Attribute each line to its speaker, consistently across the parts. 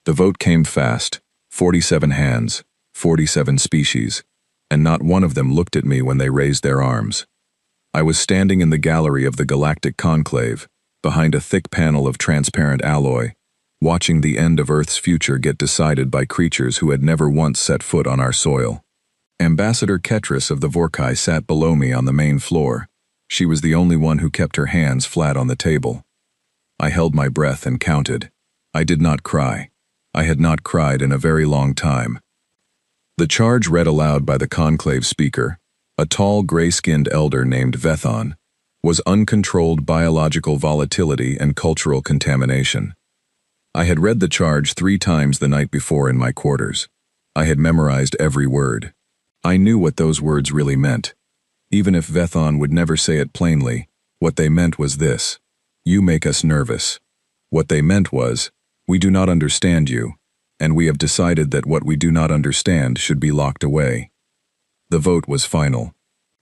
Speaker 1: The vote came fast, 47 hands, 47 species, and not one of them looked at me when they raised their arms. I was standing in the gallery of the galactic conclave, behind a thick panel of transparent alloy, watching the end of Earth's future get decided by creatures who had never once set foot on our soil. Ambassador Ketris of the Vorkai sat below me on the main floor. She was the only one who kept her hands flat on the table. I held my breath and counted. I did not cry. I had not cried in a very long time. The charge read aloud by the conclave speaker, a tall gray-skinned elder named Vethon, was uncontrolled biological volatility and cultural contamination. I had read the charge 3 times the night before in my quarters. I had memorized every word. I knew what those words really meant. Even if Vethon would never say it plainly, what they meant was this: you make us nervous. What they meant was, we do not understand you, and we have decided that what we do not understand should be locked away. The vote was final.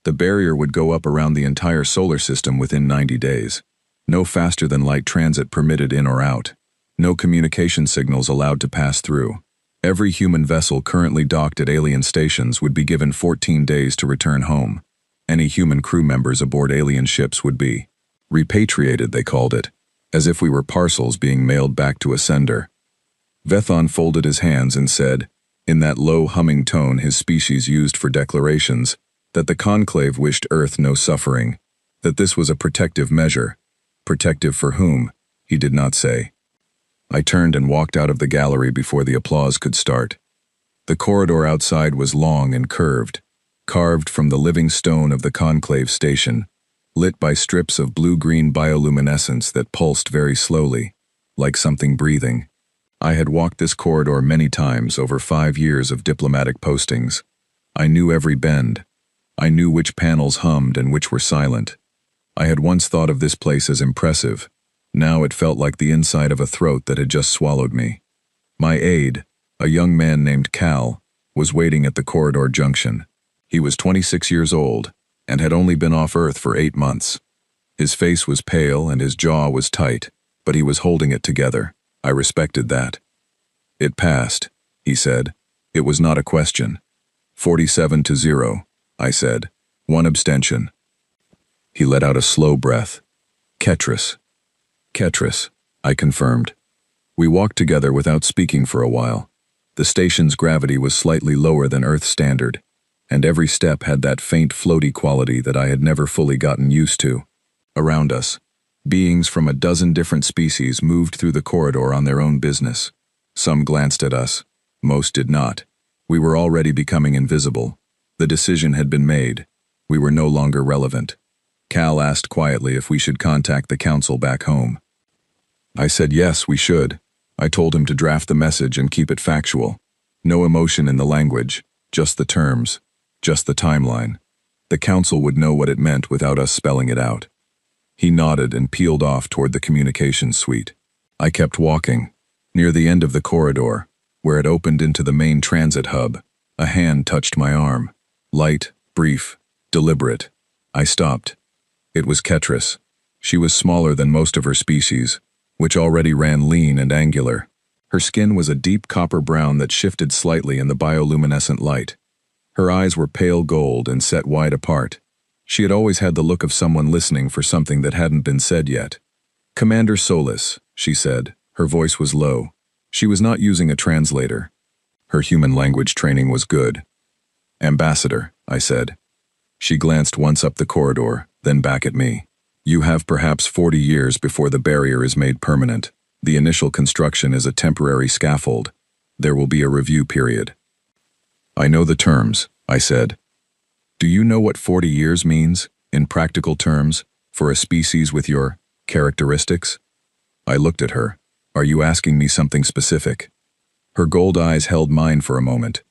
Speaker 1: The barrier would go up around the entire solar system within 90 days. No faster than light transit permitted in or out. No communication signals allowed to pass through. Every human vessel currently docked at alien stations would be given 14 days to return home. Any human crew members aboard alien ships would be repatriated, they called it, as if we were parcels being mailed back to a sender. Vethon folded his hands and said, in that low humming tone his species used for declarations, that the conclave wished Earth no suffering, that this was a protective measure. Protective for whom, he did not say. I turned and walked out of the gallery before the applause could start. The corridor outside was long and curved, carved from the living stone of the conclave station, lit by strips of blue-green bioluminescence that pulsed very slowly, like something breathing. I had walked this corridor many times over 5 years of diplomatic postings. I knew every bend. I knew which panels hummed and which were silent. I had once thought of this place as impressive. Now it felt like the inside of a throat that had just swallowed me. My aide, a young man named Cal, was waiting at the corridor junction. He was 26 years old and had only been off Earth for 8 months. His face was pale and his jaw was tight, but he was holding it together. I respected that. It passed, he said. It was not a question. 47-0, I said. 1 abstention. He let out a slow breath. Ketris. Ketris, I confirmed. We walked together without speaking for a while. The station's gravity was slightly lower than Earth standard, and every step had that faint floaty quality that I had never fully gotten used to. Around us, beings from a dozen different species moved through the corridor on their own business. Some glanced at us. Most did not. We were already becoming invisible. The decision had been made. We were no longer relevant. Cal asked quietly if we should contact the council back home. I said yes, we should. I told him to draft the message and keep it factual. No emotion in the language, just the terms, just the timeline. The council would know what it meant without us spelling it out. He nodded and peeled off toward the communications suite. I kept walking. Near the end of the corridor, where it opened into the main transit hub, a hand touched my arm. Light, brief, deliberate. I stopped. It was Ketris. She was smaller than most of her species, which already ran lean and angular. Her skin was a deep copper brown that shifted slightly in the bioluminescent light. Her eyes were pale gold and set wide apart. She had always had the look of someone listening for something that hadn't been said yet. Commander Solis, she said. Her voice was low. She was not using a translator. Her human language training was good. Ambassador, I said. She glanced once up the corridor, then back at me. You have perhaps 40 years before the barrier is made permanent. The initial construction is a temporary scaffold. There will be a review period. I know the terms, I said. Do you know what 40 years means, in practical terms, for a species with your characteristics? I looked at her. Are you asking me something specific? Her gold eyes held mine for a moment.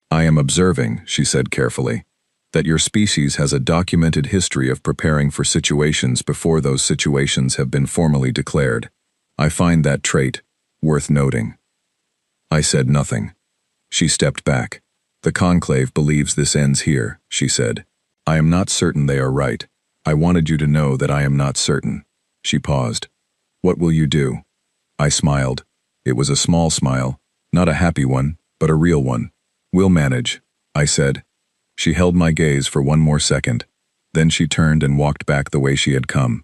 Speaker 1: I am observing, she said carefully, that your species has a documented history of preparing for situations before those situations have been formally declared. I find that trait worth noting. I said nothing. She stepped back. The conclave believes this ends here, she said. I am not certain they are right. I wanted you to know that I am not certain. She paused. What will you do? I smiled. It was a small smile, Not a happy one, but a real one. We'll manage, I said. She held my gaze for one more second. Then she turned and walked back the way she had come.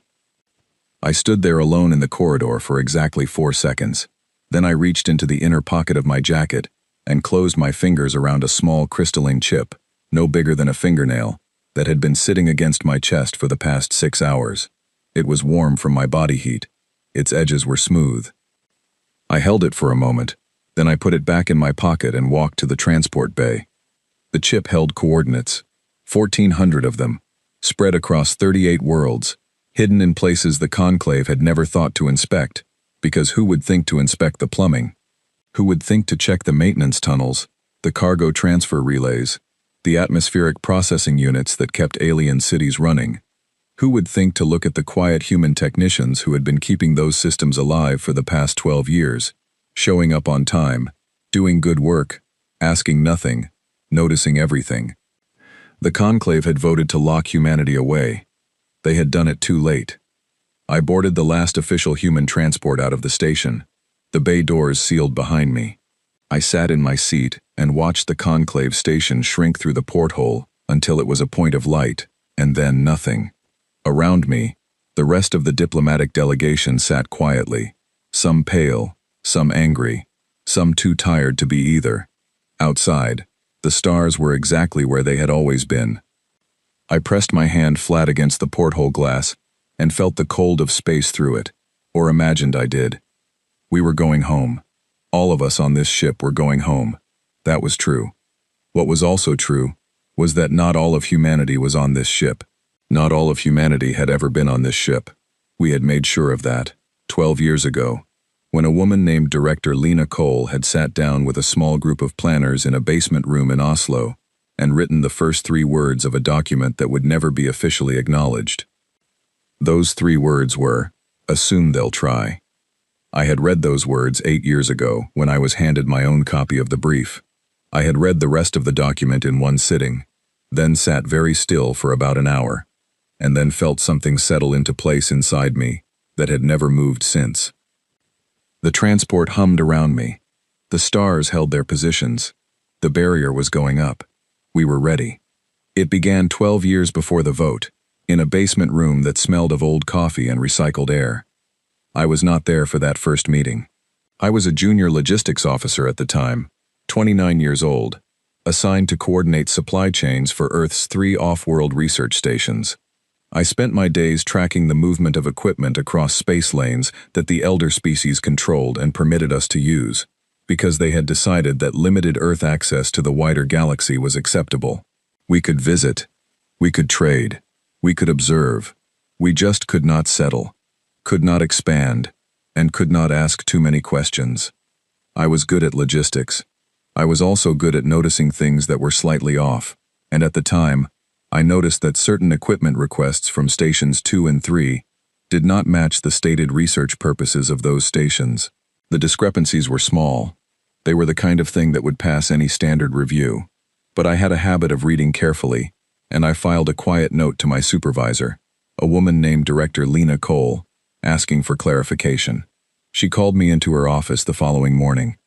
Speaker 1: I stood there alone in the corridor for exactly 4 seconds. Then I reached into the inner pocket of my jacket and closed my fingers around a small crystalline chip, no bigger than a fingernail, that had been sitting against my chest for the past 6 hours. It was warm from my body heat. Its edges were smooth. I held it for a moment, then I put it back in my pocket and walked to the transport bay. The chip held coordinates, 1,400 of them, spread across 38 worlds, hidden in places the Conclave had never thought to inspect, because who would think to inspect the plumbing? Who would think to check the maintenance tunnels, the cargo transfer relays, the atmospheric processing units that kept alien cities running? Who would think to look at the quiet human technicians who had been keeping those systems alive for the past 12 years, showing up on time, doing good work, asking nothing, noticing everything? The Conclave had voted to lock humanity away. They had done it too late. I boarded the last official human transport out of the station. The bay doors sealed behind me. I sat in my seat and watched the Conclave station shrink through the porthole until it was a point of light, and then nothing. Around me, the rest of the diplomatic delegation sat quietly, some pale, some angry, some too tired to be either. Outside, the stars were exactly where they had always been. I pressed my hand flat against the porthole glass and felt the cold of space through it, or imagined I did. We were going home. All of us on this ship were going home. That was true. What was also true was that not all of humanity was on this ship. Not all of humanity had ever been on this ship. We had made sure of that, 12 years ago, when a woman named Director Lena Cole had sat down with a small group of planners in a basement room in Oslo and written the first 3 words of a document that would never be officially acknowledged. Those 3 words were, "Assume they'll try." I had read those words 8 years ago when I was handed my own copy of the brief. I had read the rest of the document in one sitting, then sat very still for about an hour, and then felt something settle into place inside me that had never moved since. The transport hummed around me. The stars held their positions. The barrier was going up. We were ready. It began 12 years before the vote, in a basement room that smelled of old coffee and recycled air. I was not there for that first meeting. I was a junior logistics officer at the time, 29 years old, assigned to coordinate supply chains for Earth's 3 off-world research stations. I spent my days tracking the movement of equipment across space lanes that the elder species controlled and permitted us to use, because they had decided that limited Earth access to the wider galaxy was acceptable. We could visit, we could trade, we could observe. We just could not settle, could not expand, and could not ask too many questions. I was good at logistics. I was also good at noticing things that were slightly off, and at the time, I noticed that certain equipment requests from stations 2 and 3 did not match the stated research purposes of those stations. The discrepancies were small. They were the kind of thing that would pass any standard review. But I had a habit of reading carefully, and I filed a quiet note to my supervisor, a woman named Director Lena Cole, asking for clarification. She called me into her office the following morning.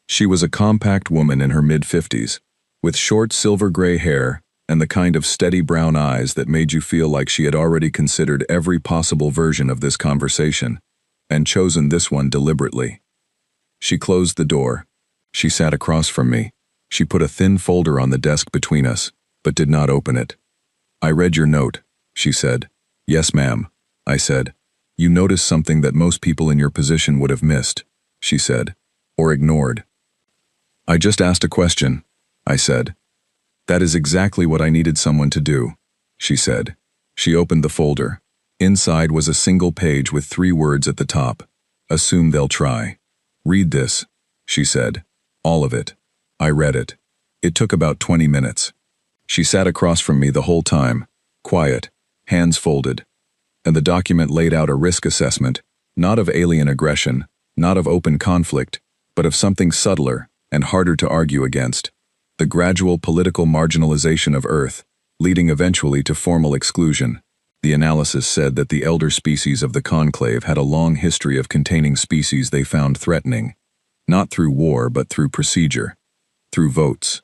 Speaker 1: She was a compact woman in her mid-50s, with short silver-gray hair and the kind of steady brown eyes that made you feel like she had already considered every possible version of this conversation, and chosen this one deliberately. She closed the door. She sat across from me. She put a thin folder on the desk between us, but did not open it. "I read your note," she said. "Yes, ma'am," I said. "You noticed something that most people in your position would have missed," she said, "or ignored." "I just asked a question," I said. "That is exactly what I needed someone to do," she said. She opened the folder. Inside was a single page with 3 words at the top. "Assume they'll try." "Read this," she said. "All of it." I read it. It took about 20 minutes. She sat across from me the whole time, quiet, hands folded. And the document laid out a risk assessment, not of alien aggression, not of open conflict, but of something subtler and harder to argue against. The gradual political marginalization of Earth, leading eventually to formal exclusion. The analysis said that the elder species of the Conclave had a long history of containing species they found threatening. Not through war, but through procedure. Through votes.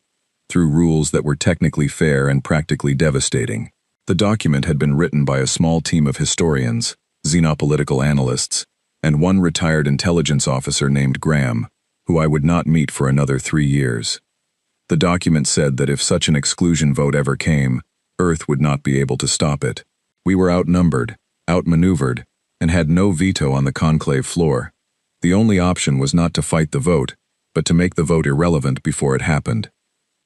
Speaker 1: Through rules that were technically fair and practically devastating. The document had been written by a small team of historians, xenopolitical analysts, and one retired intelligence officer named Graham, who I would not meet for another 3 years. The document said that if such an exclusion vote ever came, Earth would not be able to stop it. We were outnumbered, outmaneuvered, and had no veto on the conclave floor. The only option was not to fight the vote, but to make the vote irrelevant before it happened.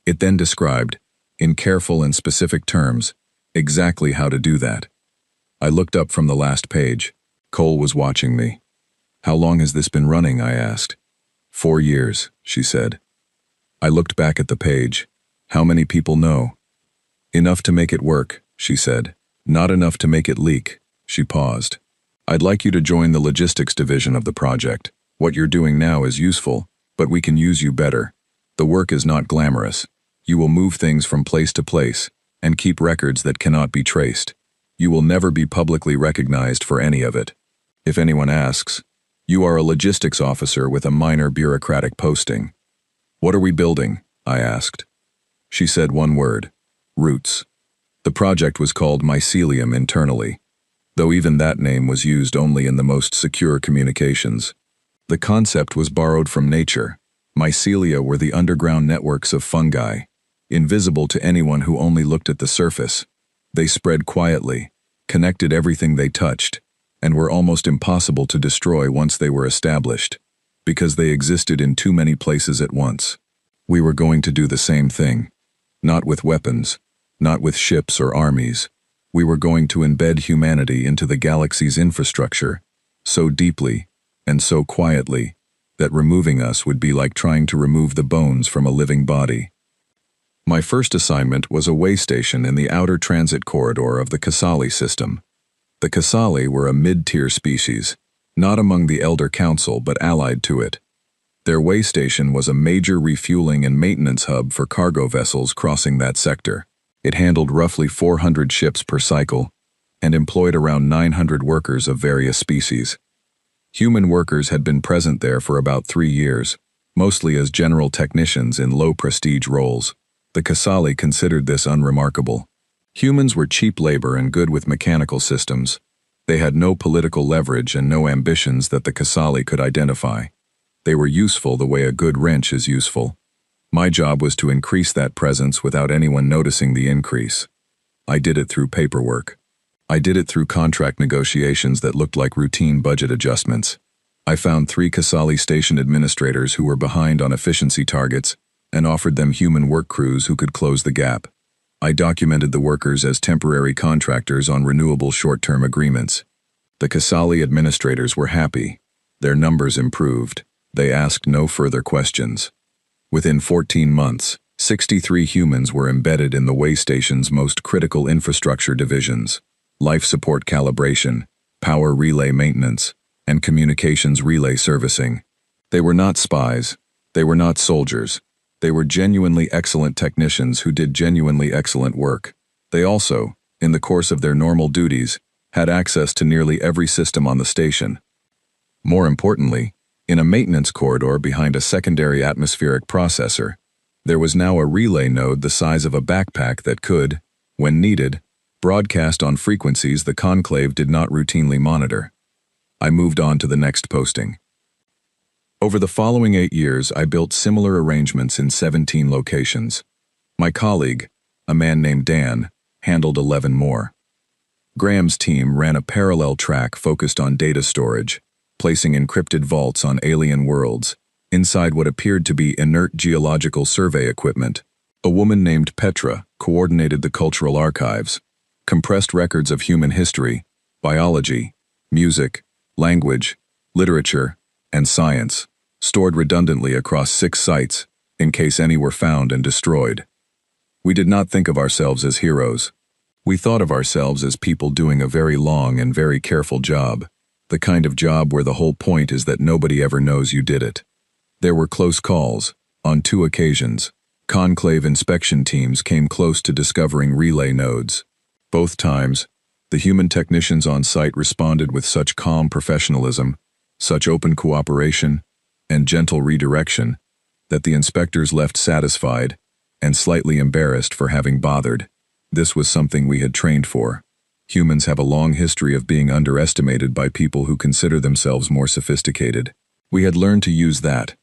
Speaker 1: It then described, in careful and specific terms, exactly how to do that. I looked up from the last page. Cole was watching me. "How long has this been running?" I asked. 4 years, she said. I looked back at the page. "How many people know?" "Enough to make it work," she said. "Not enough to make it leak." She paused. "I'd like you to join the logistics division of the project. What you're doing now is useful, but we can use you better. The work is not glamorous. You will move things from place to place, and keep records that cannot be traced. You will never be publicly recognized for any of it. If anyone asks, you are a logistics officer with a minor bureaucratic posting." "What are we building?" I asked. She said one word: roots. The project was called Mycelium internally, though even that name was used only in the most secure communications. The concept was borrowed from nature. Mycelia were the underground networks of fungi, invisible to anyone who only looked at the surface. They spread quietly, connected everything they touched, and were almost impossible to destroy once they were established, because they existed in too many places at once. We were going to do the same thing. Not with weapons, not with ships or armies. We were going to embed humanity into the galaxy's infrastructure, so deeply and so quietly that removing us would be like trying to remove the bones from a living body. My first assignment was a way station in the outer transit corridor of the Casali system. The Casali were a mid-tier species, not among the Elder Council but allied to it. Their way station was a major refueling and maintenance hub for cargo vessels crossing that sector. It handled roughly 400 ships per cycle and employed around 900 workers of various species. Human workers had been present there for about 3 years, mostly as general technicians in low-prestige roles. The Casali considered this unremarkable. Humans were cheap labor and good with mechanical systems. They had no political leverage and no ambitions that the Casali could identify. They were useful the way a good wrench is useful. My job was to increase that presence without anyone noticing the increase. I did it through paperwork. I did it through contract negotiations that looked like routine budget adjustments. I found 3 Casali station administrators who were behind on efficiency targets and offered them human work crews who could close the gap. I documented the workers as temporary contractors on renewable short-term agreements. The Casali administrators were happy. Their numbers improved. They asked no further questions. Within 14 months, 63 humans were embedded in the way station's most critical infrastructure divisions: life support calibration, power relay maintenance, and communications relay servicing. They were not spies. They were not soldiers. They were genuinely excellent technicians who did genuinely excellent work. They also, in the course of their normal duties, had access to nearly every system on the station. More importantly, in a maintenance corridor behind a secondary atmospheric processor, there was now a relay node the size of a backpack that could, when needed, broadcast on frequencies the Conclave did not routinely monitor. I moved on to the next posting. Over the following 8 years, I built similar arrangements in 17 locations. My colleague, a man named Dan, handled 11 more. Graham's team ran a parallel track focused on data storage, placing encrypted vaults on alien worlds, inside what appeared to be inert geological survey equipment. A woman named Petra coordinated the cultural archives, compressed records of human history, biology, music, language, literature, and science, stored redundantly across 6 sites in case any were found and destroyed. We did not think of ourselves as heroes. We thought of ourselves as people doing a very long and very careful job, the kind of job where the whole point is that nobody ever knows you did it. There were close calls. On 2 occasions, Conclave inspection teams came close to discovering relay nodes. Both times, the human technicians on site responded with such calm professionalism, such open cooperation, and gentle redirection, that the inspectors left satisfied and slightly embarrassed for having bothered. This was something we had trained for. Humans have a long history of being underestimated by people who consider themselves more sophisticated. We had learned to use that.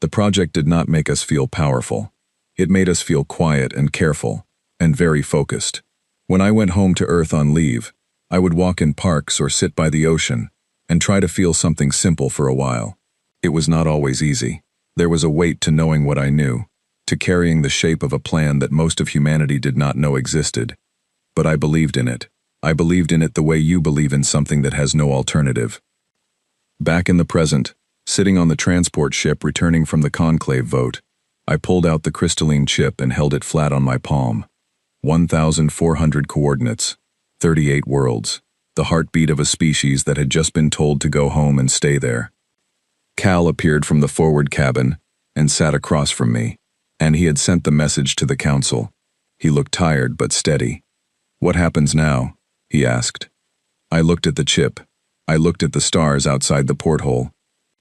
Speaker 1: The project did not make us feel powerful. It made us feel quiet and careful, and very focused. When I went home to Earth on leave, I would walk in parks or sit by the ocean and try to feel something simple for a while. It was not always easy. There was a weight to knowing what I knew, to carrying the shape of a plan that most of humanity did not know existed. But I believed in it. I believed in it the way you believe in something that has no alternative. Back in the present, sitting on the transport ship returning from the Conclave vote, I pulled out the crystalline chip and held it flat on my palm. 1,400 coordinates, 38 worlds, the heartbeat of a species that had just been told to go home and stay there. Cal appeared from the forward cabin and sat across from me, and he had sent the message to the council. He looked tired but steady. "What happens now?" he asked. I looked at the chip. I looked at the stars outside the porthole.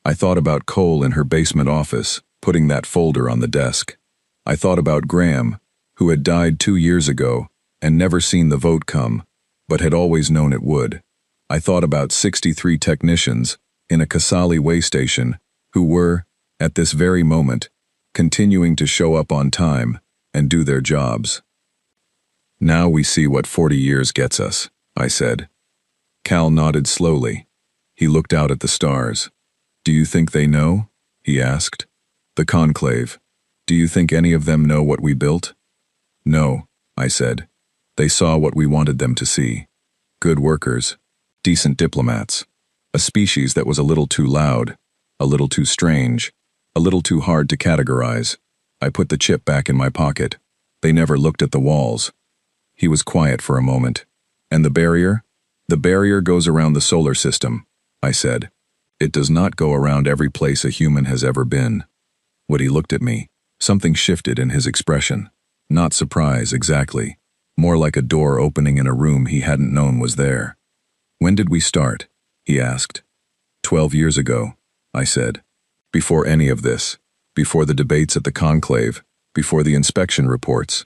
Speaker 1: I thought about Cole in her basement office, putting that folder on the desk. I thought about Graham, who had died 2 years ago and never seen the vote come, but had always known it would. I thought about 63 technicians in a Kasali way station who were, at this very moment, continuing to show up on time and do their jobs. "Now we see what 40 years gets us," I said. Cal nodded slowly. He looked out at the stars. "Do you think they know?" he asked. "The Conclave. Do you think any of them know what we built?" "No," I said. "They saw what we wanted them to see. Good workers. Decent diplomats. A species that was a little too loud, a little too strange, a little too hard to categorize." I put the chip back in my pocket. "They never looked at the walls." He was quiet for a moment. "And the barrier?" "The barrier goes around the solar system," I said. "It does not go around every place a human has ever been." Woody looked at me. Something shifted in his expression. Not surprise, exactly. More like a door opening in a room he hadn't known was there. "When did we start?" he asked. 12 years ago, I said. Before any of this. Before the debates at the Conclave. Before the inspection reports.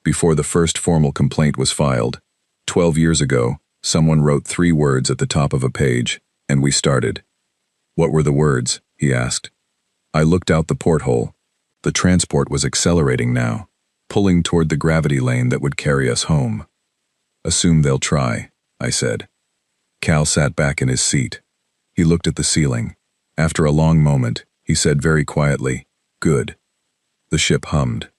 Speaker 1: Before the first formal complaint was filed. 12 years ago, someone wrote 3 words at the top of a page, and we started. "What were the words?" he asked. I looked out the porthole. The transport was accelerating now, pulling toward the gravity lane that would carry us home. "Assume they'll try," I said. Cal sat back in his seat. He looked at the ceiling. After a long moment, he said very quietly, "Good." The ship hummed.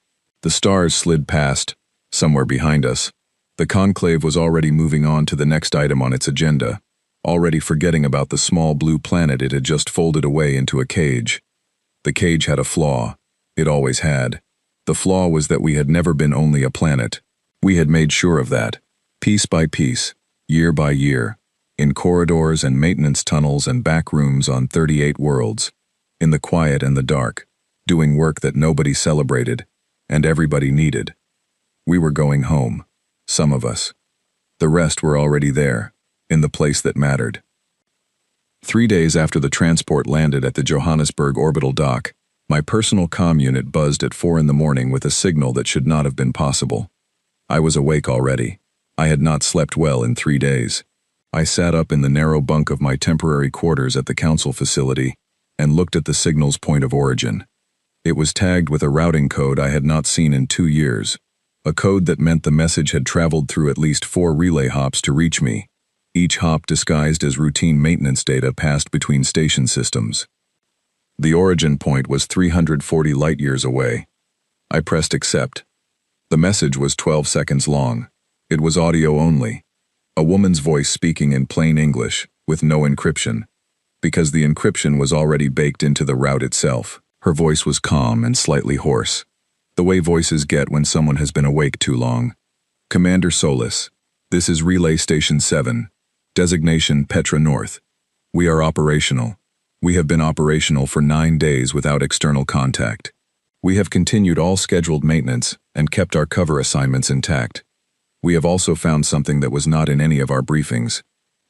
Speaker 1: The stars slid past, somewhere behind us. The Conclave was already moving on to the next item on its agenda, already forgetting about the small blue planet it had just folded away into a cage. The cage had a flaw. It always had. The flaw was that we had never been only a planet. We had made sure of that, piece by piece, year by year, in corridors and maintenance tunnels and back rooms on 38 worlds, in the quiet and the dark, doing work that nobody celebrated, and everybody needed. We were going home, some of us. The rest were already there, in the place that mattered. 3 days after the transport landed at the Johannesburg orbital dock, my personal comm unit buzzed at 4 in the morning with a signal that should not have been possible. I was awake already. I had not slept well in 3 days. I sat up in the narrow bunk of my temporary quarters at the council facility and looked at the signal's point of origin. It was tagged with a routing code I had not seen in 2 years, a code that meant the message had traveled through at least 4 relay hops to reach me, each hop disguised as routine maintenance data passed between station systems. The origin point was 340 light-years away. I pressed accept. The message was 12 seconds long. It was audio only. A woman's voice speaking in plain English, with no encryption. Because the encryption was already baked into the route itself, her voice was calm and slightly hoarse. The way voices get when someone has been awake too long. "Commander Solis, this is Relay Station 7. Designation Petra North. We are operational. We have been operational for 9 days without external contact. We have continued all scheduled maintenance and kept our cover assignments intact. We have also found something that was not in any of our briefings.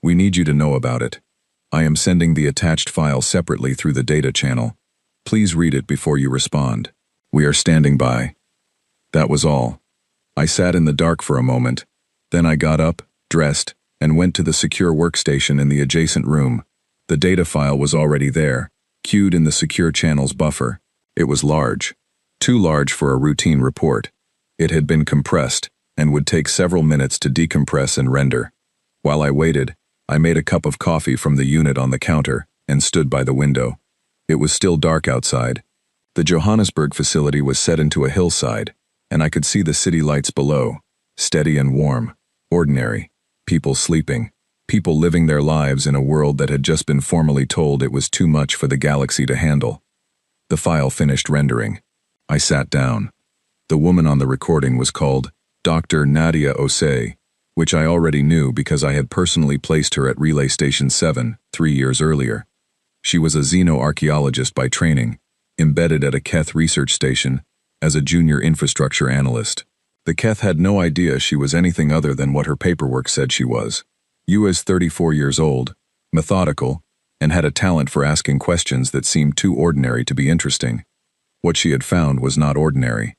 Speaker 1: We need you to know about it. I am sending the attached file separately through the data channel. Please read it before you respond. We are standing by. That was all. I sat in the dark for a moment. Then I got up, dressed, and went to the secure workstation in the adjacent room. The data file was already there, queued in the secure channels buffer. It was large. Too large for a routine report. It had been compressed, and would take several minutes to decompress and render. While I waited, I made a cup of coffee from the unit on the counter and stood by the window. It was still dark outside. The Johannesburg facility was set into a hillside, and I could see the city lights below, steady and warm, ordinary, people sleeping, people living their lives in a world that had just been formally told it was too much for the galaxy to handle. The file finished rendering. I sat down. The woman on the recording was called Dr. Nadia Osei, which I already knew because I had personally placed her at Relay Station 7 3 years earlier. She was a xenoarchaeologist by training, embedded at a Keth research station as a junior infrastructure analyst. The Keth had no idea she was anything other than what her paperwork said she was. Was 34 years old, methodical, and had a talent for asking questions that seemed too ordinary to be interesting. What she had found was not ordinary.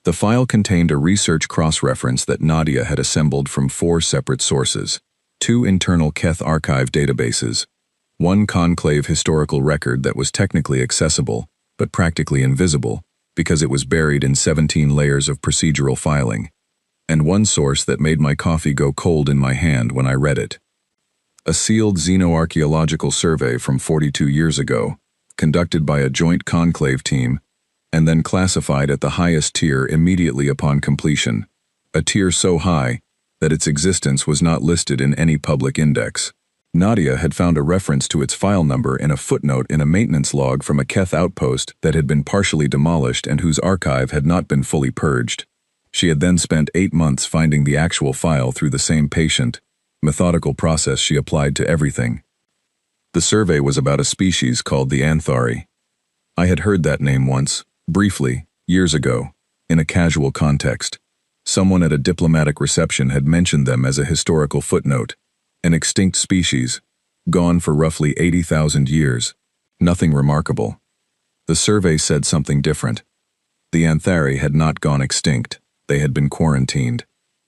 Speaker 1: The file contained a research cross-reference that Nadia had assembled from 4 separate sources: 2 internal Keth archive databases, 1 conclave historical record that was technically accessible, but practically invisible, because it was buried in 17 layers of procedural filing, and 1 source that made my coffee go cold in my hand when I read it. A sealed xenoarchaeological survey from 42 years ago, conducted by a joint conclave team, and then classified at the highest tier immediately upon completion, a tier so high that its existence was not listed in any public index. Nadia had found a reference to its file number in a footnote in a maintenance log from a Keth outpost that had been partially demolished and whose archive had not been fully purged. She had then spent 8 months finding the actual file through the same patient, methodical process she applied to everything. The survey was about a species called the Anthari. I had heard that name once, briefly, years ago, in a casual context. Someone at a diplomatic reception had mentioned them as a historical footnote, an extinct species, gone for roughly 80,000 years. Nothing remarkable. The survey said something different. The Anthari had not gone extinct, they had been quarantined.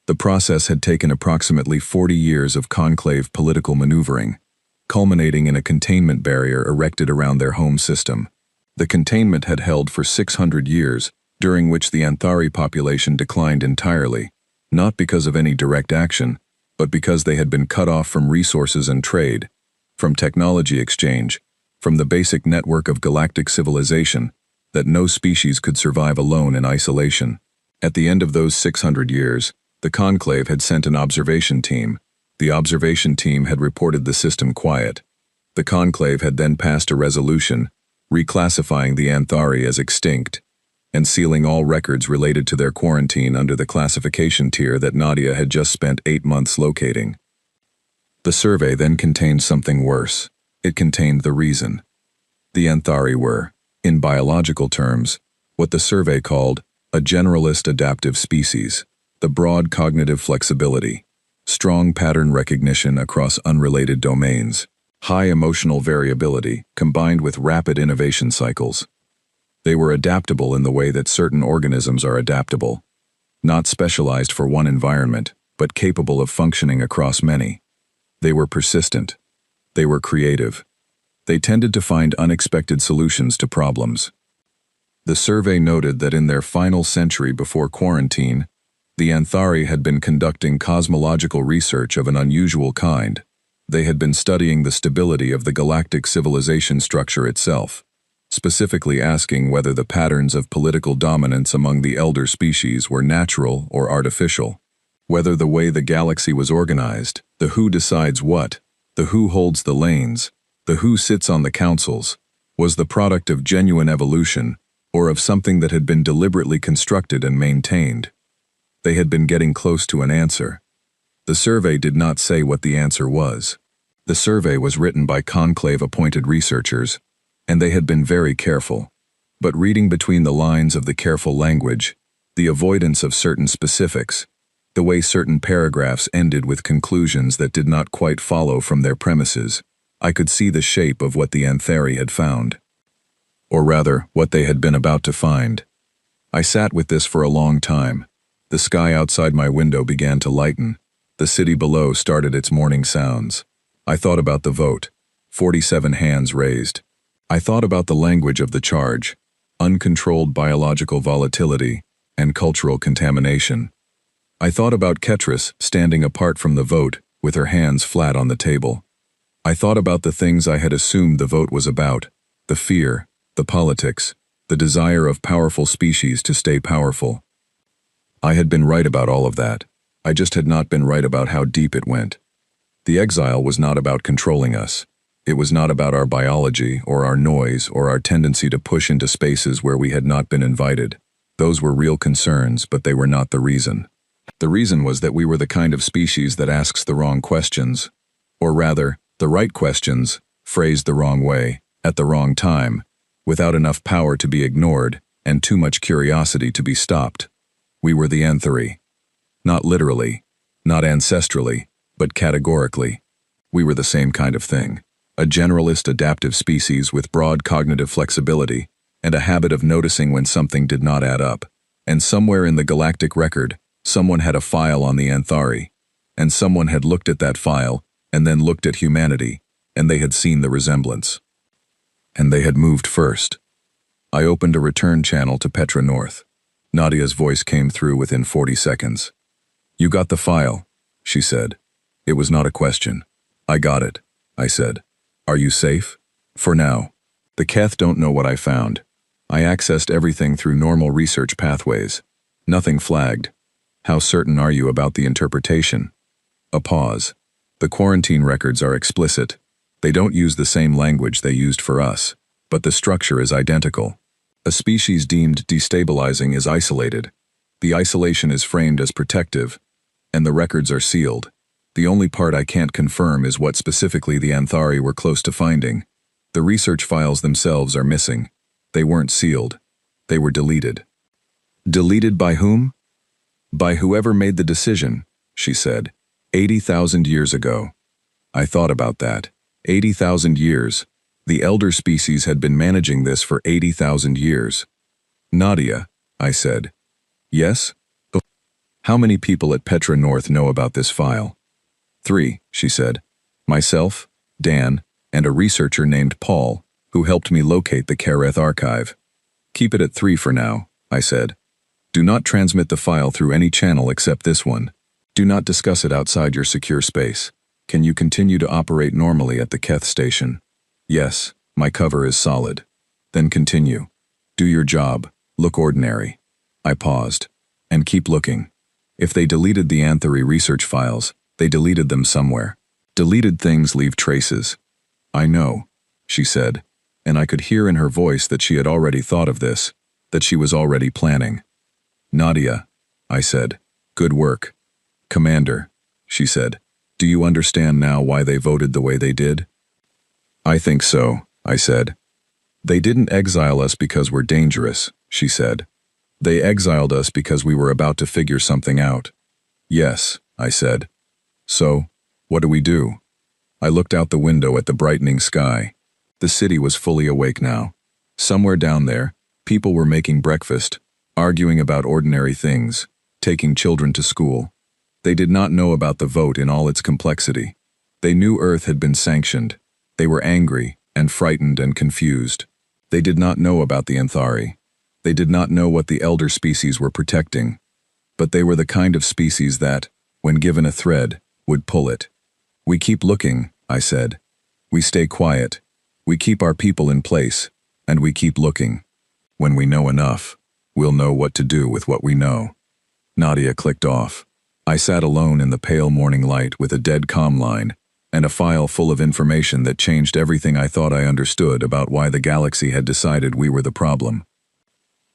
Speaker 1: The process had taken approximately 40 years of conclave political maneuvering, culminating in a containment barrier erected around their home system. The containment had held for 600 years, during which the Anthari population declined entirely, not because of any direct action, but because they had been cut off from resources and trade, from technology exchange, from the basic network of galactic civilization, that no species could survive alone in isolation. At the end of those 600 years, the Conclave had sent an observation team. The observation team had reported the system quiet. The Conclave had then passed a resolution, reclassifying the Anthari as extinct, and sealing all records related to their quarantine under the classification tier that Nadia had just spent 8 months locating. The survey then contained something worse. It contained the reason. The Anthari were, in biological terms, what the survey called a generalist adaptive species, the broad cognitive flexibility, strong pattern recognition across unrelated domains, high emotional variability combined with rapid innovation cycles. They were adaptable in the way that certain organisms are adaptable, not specialized for one environment, but capable of functioning across many. They were persistent. They were creative. They tended to find unexpected solutions to problems. The survey noted that in their final century before quarantine, the Anthari had been conducting cosmological research of an unusual kind. They had been studying the stability of the galactic civilization structure itself, specifically asking whether the patterns of political dominance among the elder species were natural or artificial, whether the way the galaxy was organized, the who decides what, the who holds the lanes, the who sits on the councils, was the product of genuine evolution or of something that had been deliberately constructed and maintained. They had been getting close to an answer. The survey did not say what the answer was. The survey was written by Conclave-appointed researchers, and they had been very careful. But reading between the lines of the careful language, the avoidance of certain specifics, the way certain paragraphs ended with conclusions that did not quite follow from their premises, I could see the shape of what the Anthari had found. Or rather, what they had been about to find. I sat with this for a long time. The sky outside my window began to lighten. The city below started its morning sounds. I thought about the vote. 47 hands raised. I thought about the language of the charge, uncontrolled biological volatility, and cultural contamination. I thought about Ketris standing apart from the vote, with her hands flat on the table. I thought about the things I had assumed the vote was about, the fear, the politics, the desire of powerful species to stay powerful. I had been right about all of that. I just had not been right about how deep it went. The exile was not about controlling us. It was not about our biology or our noise or our tendency to push into spaces where we had not been invited. Those were real concerns, but they were not the reason. The reason was that we were the kind of species that asks the wrong questions. Or rather, the right questions, phrased the wrong way, at the wrong time, without enough power to be ignored and too much curiosity to be stopped. We were the Anthari. Not literally, not ancestrally, but categorically. We were the same kind of thing. A generalist adaptive species with broad cognitive flexibility and a habit of noticing when something did not add up. And somewhere in the galactic record, someone had a file on the Anthari, and someone had looked at that file and then looked at humanity, and they had seen the resemblance. And they had moved first. I opened a return channel to Petra North. Nadia's voice came through within 40 seconds. "You got the file," she said. It was not a question. "I got it," I said. "Are you safe?" "For now. The Keth don't know what I found. I accessed everything through normal research pathways. Nothing flagged. How certain are you about the interpretation?" A pause. "The quarantine records are explicit. They don't use the same language they used for us, but the structure is identical. A species deemed destabilizing is isolated. The isolation is framed as protective, and the records are sealed. The only part I can't confirm is what specifically the Anthari were close to finding. The research files themselves are missing. They weren't sealed. They were deleted." "Deleted by whom?" "By whoever made the decision," she said. 80,000 years ago. I thought about that. 80,000 years. The elder species had been managing this for 80,000 years. "Nadia," I said. "Yes?" "How many people at Petra North know about this file?" "3, she said. "Myself, Dan, and a researcher named Paul, who helped me locate the Kereth archive." "Keep it at 3 for now," I said. "Do not transmit the file through any channel except this one. Do not discuss it outside your secure space. Can you continue to operate normally at the Keth station?" "Yes, my cover is solid." "Then continue. Do your job. Look ordinary." I paused. "And keep looking. If they deleted the Anthari research files, they deleted them somewhere. Deleted things leave traces." "I know," she said, and I could hear in her voice that she had already thought of this, that she was already planning. "Nadia," I said. "Good work." "Commander," she said, "do you understand now why they voted the way they did?" "I think so," I said. "They didn't exile us because we're dangerous," she said. "They exiled us because we were about to figure something out." "Yes," I said. "So, what do we do?" I looked out the window at the brightening sky. The city was fully awake now. Somewhere down there, people were making breakfast, arguing about ordinary things, taking children to school. They did not know about the vote in all its complexity. They knew Earth had been sanctioned. They were angry and frightened and confused. They did not know about the Anthari. They did not know what the elder species were protecting. But they were the kind of species that, when given a thread, would pull it. "We keep looking," I said. "We stay quiet. We keep our people in place, and we keep looking. When we know enough, we'll know what to do with what we know." Nadia clicked off. I sat alone in the pale morning light with a dead comm line and a file full of information that changed everything I thought I understood about why the galaxy had decided we were the problem.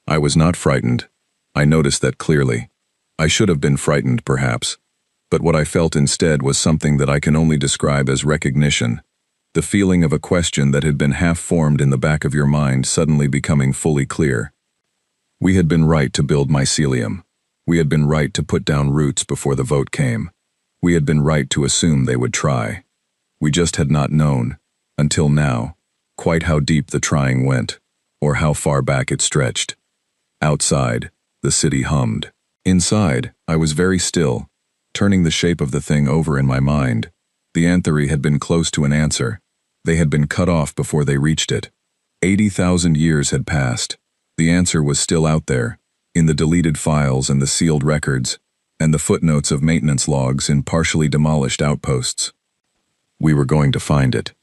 Speaker 1: I was not frightened. I noticed that clearly. I should have been frightened, perhaps. But what I felt instead was something that I can only describe as recognition, the feeling of a question that had been half-formed in the back of your mind suddenly becoming fully clear. We had been right to build Mycelium. We had been right to put down roots before the vote came. We had been right to assume they would try. We just had not known, until now, quite how deep the trying went. or how far back it stretched. Outside, the city hummed. Inside, I was very still, turning the shape of the thing over in my mind. The Anthari had been close to an answer. They had been cut off before they reached it. 80,000 years had passed. The answer was still out there, in the deleted files and the sealed records, and the footnotes of maintenance logs in partially demolished outposts. We were going to find it.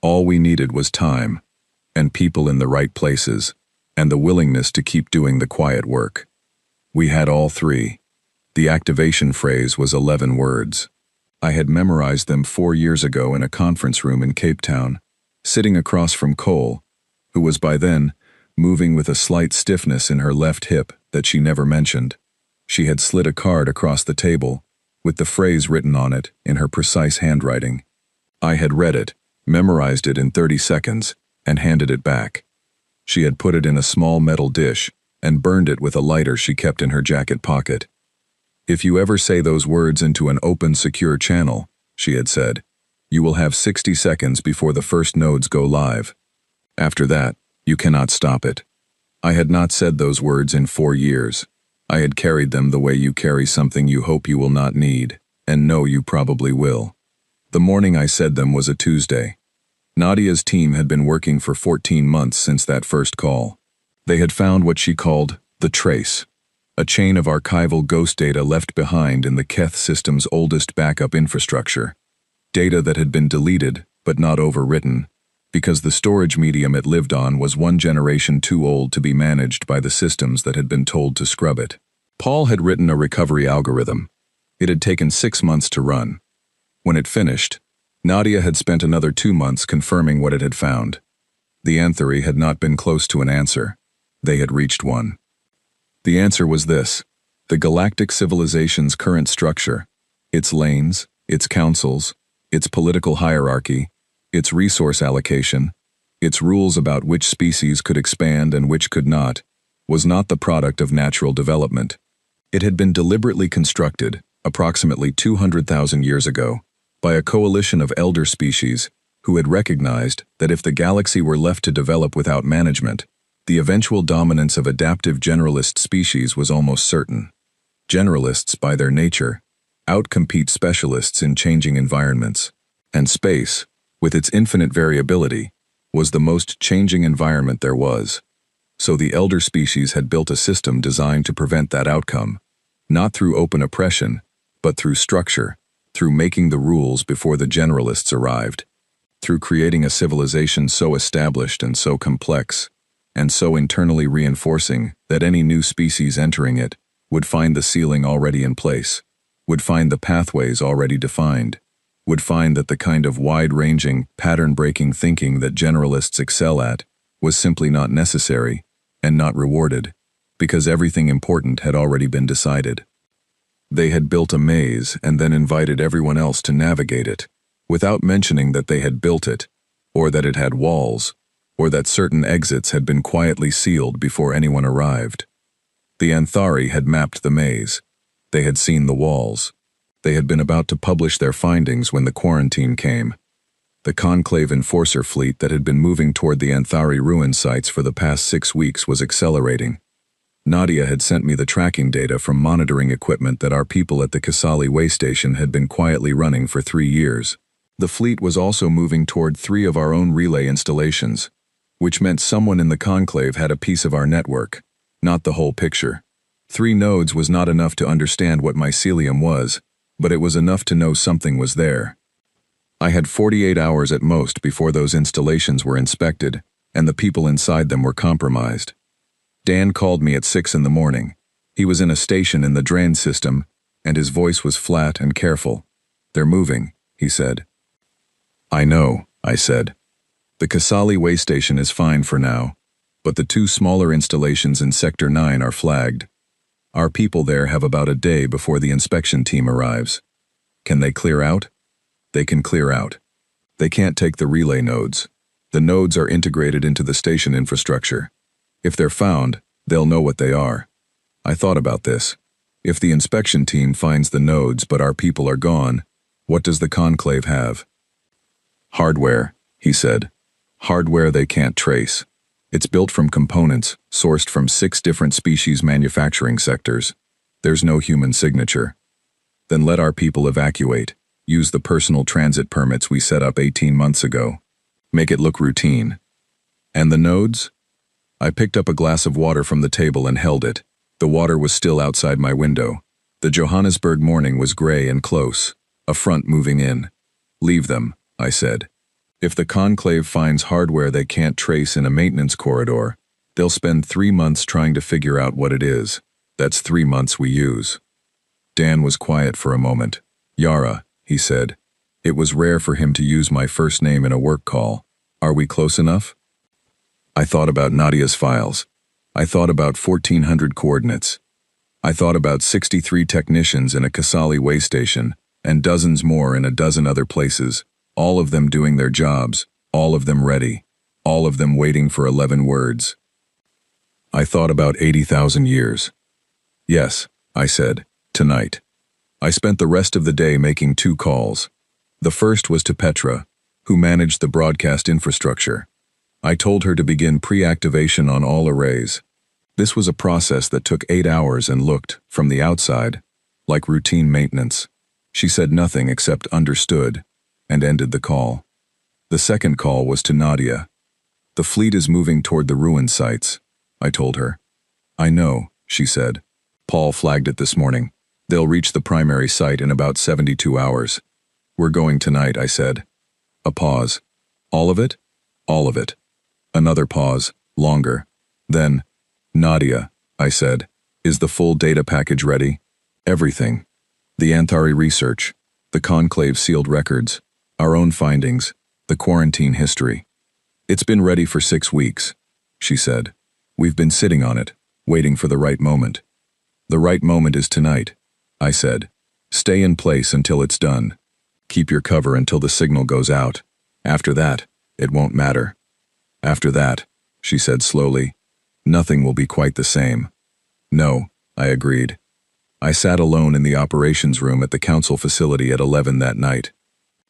Speaker 1: All we needed was time, and people in the right places, and the willingness to keep doing the quiet work. We had all three. The activation phrase was 11 words. I had memorized them 4 years ago in a conference room in Cape Town, sitting across from Cole, who was by then moving with a slight stiffness in her left hip that she never mentioned. She had slid a card across the table, with the phrase written on it in her precise handwriting. I had read it, memorized it in 30 seconds, and handed it back. She had put it in a small metal dish and burned it with a lighter she kept in her jacket pocket. "If you ever say those words into an open, secure channel," she had said, "you will have 60 seconds before the first nodes go live. After that, you cannot stop it." I had not said those words in 4 years. I had carried them the way you carry something you hope you will not need, and know you probably will. The morning I said them was a Tuesday. Nadia's team had been working for 14 months since that first call. They had found what she called the trace, a chain of archival ghost data left behind in the Keth system's oldest backup infrastructure. Data that had been deleted, but not overwritten, because the storage medium it lived on was 1 generation too old to be managed by the systems that had been told to scrub it. Paul had written a recovery algorithm. It had taken 6 months to run. When it finished, Nadia had spent another 2 months confirming what it had found. The Anthari had not been close to an answer. They had reached one. The answer was this: the galactic civilization's current structure, its lanes, its councils, its political hierarchy, its resource allocation, its rules about which species could expand and which could not, was not the product of natural development. It had been deliberately constructed, approximately 200,000 years ago, by a coalition of elder species who had recognized that if the galaxy were left to develop without management, the eventual dominance of adaptive generalist species was almost certain. Generalists, by their nature, outcompete specialists in changing environments, and space, with its infinite variability, was the most changing environment there was. So the elder species had built a system designed to prevent that outcome, not through open oppression, but through structure, through making the rules before the generalists arrived, through creating a civilization so established and so complex, and so internally reinforcing that any new species entering it would find the ceiling already in place, would find the pathways already defined, would find that the kind of wide-ranging, pattern-breaking thinking that generalists excel at was simply not necessary and not rewarded, because everything important had already been decided. They had built a maze and then invited everyone else to navigate it, without mentioning that they had built it, or that it had walls, or that certain exits had been quietly sealed before anyone arrived. The Anthari had mapped the maze. They had seen the walls. They had been about to publish their findings when the quarantine came. The Conclave enforcer fleet that had been moving toward the Anthari ruin sites for the past 6 weeks was accelerating. Nadia had sent me the tracking data from monitoring equipment that our people at the Kasali way station had been quietly running for 3 years. The fleet was also moving toward 3 of our own relay installations, which meant someone in the Conclave had a piece of our network, not the whole picture. 3 nodes was not enough to understand what Mycelium was, but it was enough to know something was there. I had 48 hours at most before those installations were inspected, and the people inside them were compromised. Dan called me at 6 in the morning. He was in a station in the drain system, and his voice was flat and careful. "They're moving," he said. "I know," I said. "The Kasali way station is fine for now, but the 2 smaller installations in Sector 9 are flagged. Our people there have about a day before the inspection team arrives. Can they clear out?" "They can clear out. They can't take the relay nodes. The nodes are integrated into the station infrastructure. If they're found, they'll know what they are." I thought about this. If the inspection team finds the nodes but our people are gone, what does the Conclave have? "Hardware," he said. "Hardware they can't trace. It's built from components sourced from 6 different species manufacturing sectors. There's no human signature. Then let our people evacuate. Use the personal transit permits we set up 18 months ago. Make it look routine. And the nodes? I picked up a glass of water from the table and held it. The water was still outside my window. The Johannesburg morning was gray and close, a front moving in. Leave them, I said. If the Conclave finds hardware they can't trace in a maintenance corridor, they'll spend 3 months trying to figure out what it is. That's 3 months we use. Dan was quiet for a moment. Yara, he said. It was rare for him to use my first name in a work call. Are we close enough? I thought about Nadia's files. I thought about 1,400 coordinates. I thought about 63 technicians in a Kasali way station, and dozens more in a dozen other places, all of them doing their jobs, all of them ready, all of them waiting for 11 words. I thought about 80,000 years. Yes, I said, tonight. I spent the rest of the day making 2 calls. The first was to Petra, who managed the broadcast infrastructure. I told her to begin pre-activation on all arrays. This was a process that took 8 hours and looked, from the outside, like routine maintenance. She said nothing except understood, and ended the call. The second call was to Nadia. The fleet is moving toward the ruin sites, I told her. I know, she said. Paul flagged it this morning. They'll reach the primary site in about 72 hours. We're going tonight, I said. A pause. All of it? All of it. Another pause, longer. Then, Nadia, I said, is the full data package ready? Everything. The Anthari research, the Conclave sealed records, our own findings, the quarantine history. It's been ready for 6 weeks, she said. We've been sitting on it, waiting for the right moment. The right moment is tonight, I said. Stay in place until it's done. Keep your cover until the signal goes out. After that, it won't matter. After that, she said slowly, nothing will be quite the same. No, I agreed. I sat alone in the operations room at the council facility at 11 that night.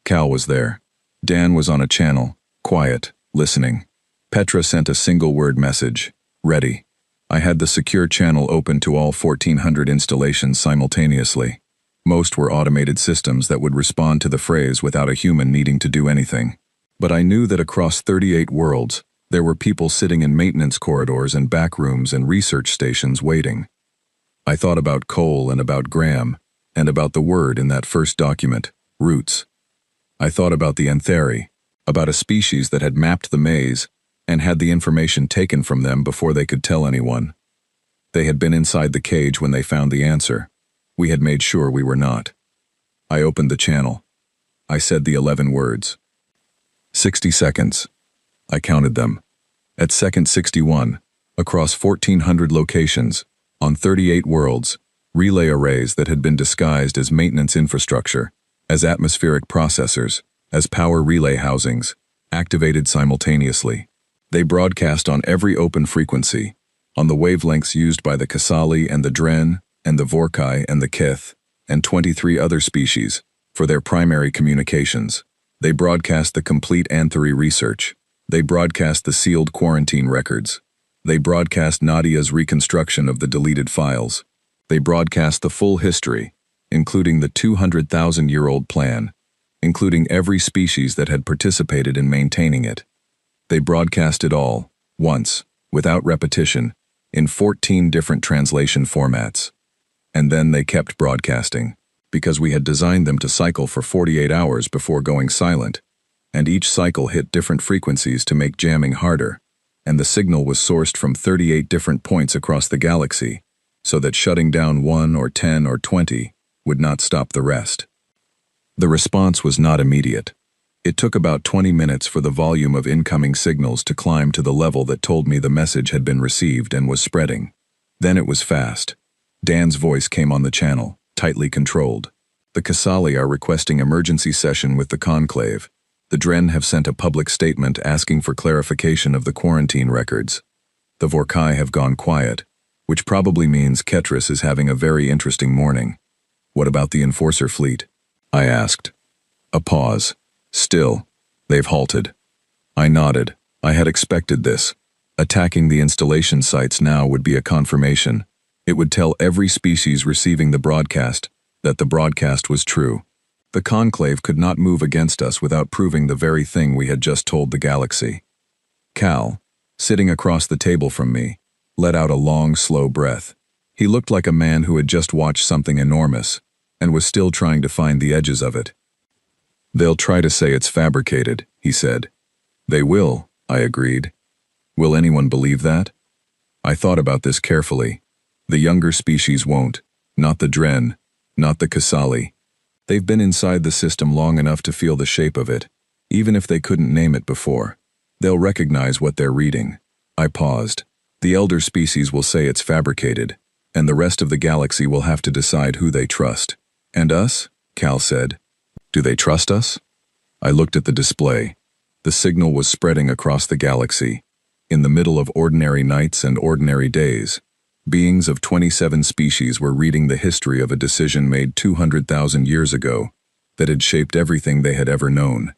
Speaker 1: Cal was there. Dan was on a channel, quiet, listening. Petra sent a single-word message, ready. I had the secure channel open to all 1,400 installations simultaneously. Most were automated systems that would respond to the phrase without a human needing to do anything. But I knew that across 38 worlds, there were people sitting in maintenance corridors and back rooms and research stations waiting. I thought about Cole and about Graham, and about the word in that first document, roots. I thought about the Anthari, about a species that had mapped the maze and had the information taken from them before they could tell anyone. They had been inside the cage when they found the answer. We had made sure we were not. I opened the channel. I said the 11 words. 60 seconds. I counted them. At second 61, across 1,400 locations, on 38 worlds, relay arrays that had been disguised as maintenance infrastructure, as atmospheric processors, as power relay housings, activated simultaneously. They broadcast on every open frequency, on the wavelengths used by the Kasali and the Dren, and the Vorkai and the Kith, and 23 other species, for their primary communications. They broadcast the complete Anthari research. They broadcast the sealed quarantine records. They broadcast Nadia's reconstruction of the deleted files. They broadcast the full history, including the 200,000-year-old plan, including every species that had participated in maintaining it. They broadcast it all, once, without repetition, in 14 different translation formats. And then they kept broadcasting, because we had designed them to cycle for 48 hours before going silent, and each cycle hit different frequencies to make jamming harder, and the signal was sourced from 38 different points across the galaxy, so that shutting down 1 or 10 or 20 would not stop the rest. The response was not immediate. It took about 20 minutes for the volume of incoming signals to climb to the level that told me the message had been received and was spreading. Then it was fast. Dan's voice came on the channel, tightly controlled. The Kasali are requesting emergency session with the Conclave. The Dren have sent a public statement asking for clarification of the quarantine records. The Vorkai have gone quiet, which probably means Ketris is having a very interesting morning. What about the Enforcer fleet? I asked. A pause. Still, they've halted. I nodded. I had expected this. Attacking the installation sites now would be a confirmation. It would tell every species receiving the broadcast that the broadcast was true. The Conclave could not move against us without proving the very thing we had just told the galaxy. Cal, sitting across the table from me, let out a long, slow breath. He looked like a man who had just watched something enormous and was still trying to find the edges of it. "They'll try to say it's fabricated," he said. "They will," I agreed. "Will anyone believe that?" I thought about this carefully. The younger species won't. Not the Dren. Not the Kasali. They've been inside the system long enough to feel the shape of it, even if they couldn't name it before. They'll recognize what they're reading. I paused. The elder species will say it's fabricated, and the rest of the galaxy will have to decide who they trust. "And us?" Cal said. "Do they trust us?" I looked at the display. The signal was spreading across the galaxy. In the middle of ordinary nights and ordinary days, beings of 27 species were reading the history of a decision made 200,000 years ago that had shaped everything they had ever known.